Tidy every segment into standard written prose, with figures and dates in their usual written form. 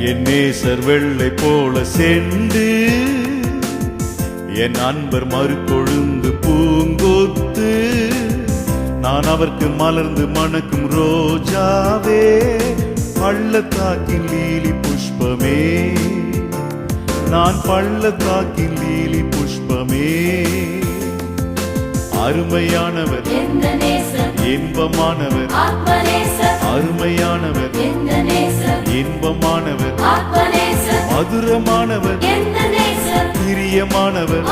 என் நேசர் வெள்ளை போல சென்று என் அன்பர் மறுகொழுந்து பூங்கொத்து நான் அவருக்கு மலர்ந்து மணக்கும் ரோஜாவே பள்ளத்தாக்கின் லீலி புஷ்பமே நான் பள்ளத்தாக்கின் லீலி புஷ்பமே அருமையானவர் இன்பமானவர் அருமையானவர் இன்பமானவர் மதுரமானவர் பிரியமானவர்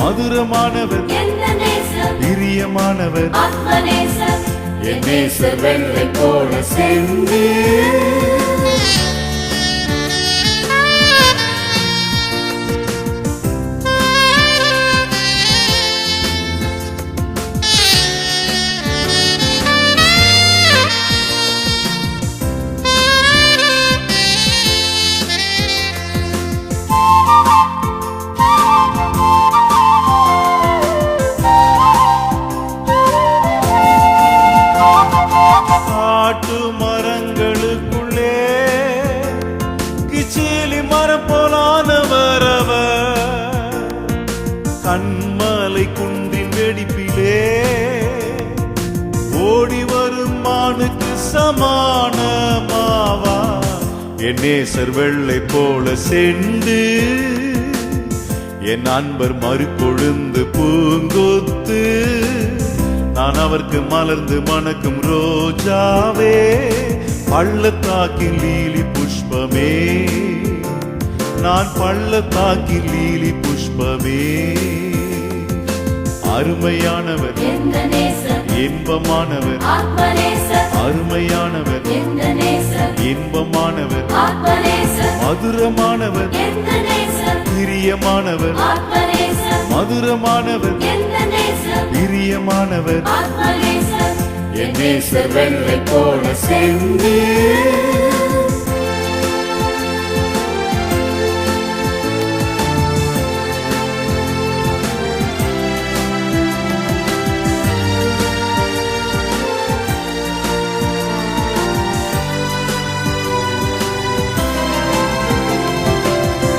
மதுரமானவர் பிரியமானவர் என் நேசர் வெள்ளை போல சென்று காட்டு மரங்களுக்குள்ளே கிச்சிலி மரம் போலானவர் அவர் கண்மலை குன்றின் வெடிப்பிலே ஓடி வரும் மானுக்கு சமானமாவா என் நேசர் வெள்ளை போல சென்று என் அன்பர் மறுகொழுந்து பூங்கொத்து நான் அவருக்கு மலர்ந்து மணக்கும் ரோஜாவே பள்ளத்தாக்கின் லீலி புஷ்பமே நான் பள்ளத்தாக்கின் லீலி புஷ்பமே அருமையானவர் இன்பமானவர் அருமையானவர் இன்பமானவர் மதுரமானவர் பிரியமானவர் மதுரமானவர் பிரியமானவர் என் நேசர் வெள்ளை போல சென்று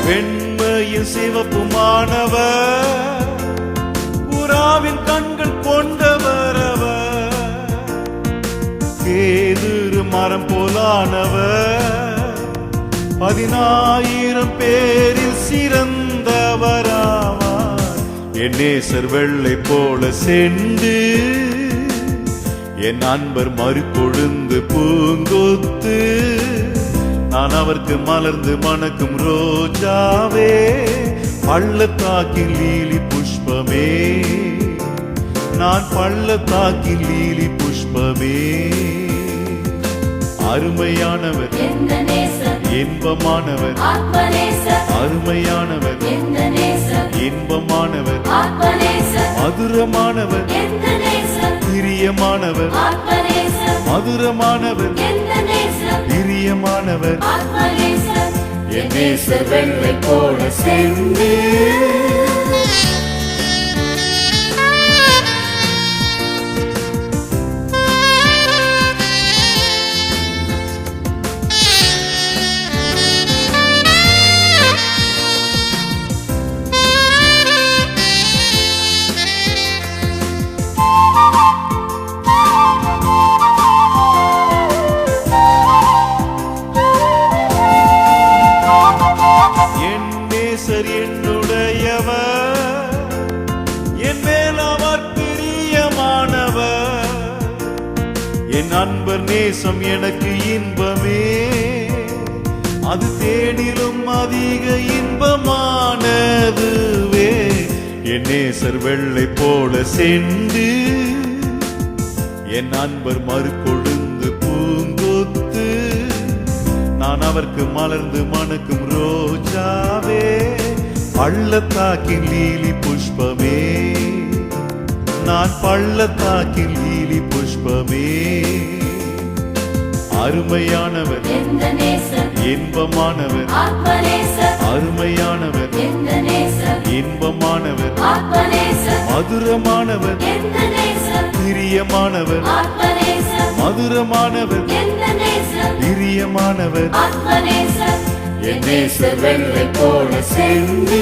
வெண்மையில் சிவப்புமானவர் புறாவின் கண்கள் கொண்டவர் அவர் கேதுரு மரம் போலானவர் 10,000 பேரில் சிறந்தவராவார் என் நேசர் வெள்ளை போல சென்று என் அன்பர் மறுகொழுந்து பூங்கொத்து நான் அவருக்கு மலர்ந்து மணக்கும் ரோஜாவே பள்ளத்தாக்கின் லீலி புஷ்பமே நான் பள்ளத்தாக்கின் லீலி புஷ்பமே அருமையானவர் இன்பமானவர் அருமையானவர் இன்பமானவர் மதுரமானவர் பிரியமானவர் மதுரமானவர் பிரியமானவர் என் நேசர் வெள்ளை போல சென்று என்னுடையவர் என் மேல் அவர் பிரியமானவர் என் அன்பர் நேசம் எனக்கு இன்பமே அது தேடிலும் அதிக இன்பமானதுவே என் நேசர் வெள்ளை போல சென்று என் அன்பர் மறுகொழுந்து பூங்கொத்து நான் அவருக்கு மலர்ந்து மணக்கும் ரோஜாவே பள்ளத்தாக்கின் லீலி புஷ்பமே நான் பள்ளத்தாக்கின் லீலி புஷ்பமே அருமையானவர் இன்பமானவர் அருமையானவர் இன்பமானவர் மதுரமானவர் பிரியமானவர் மதுரமானவர் பிரியமானவர் ஆத்மநேசர் என் நேசர் வெள்ளை போல சென்று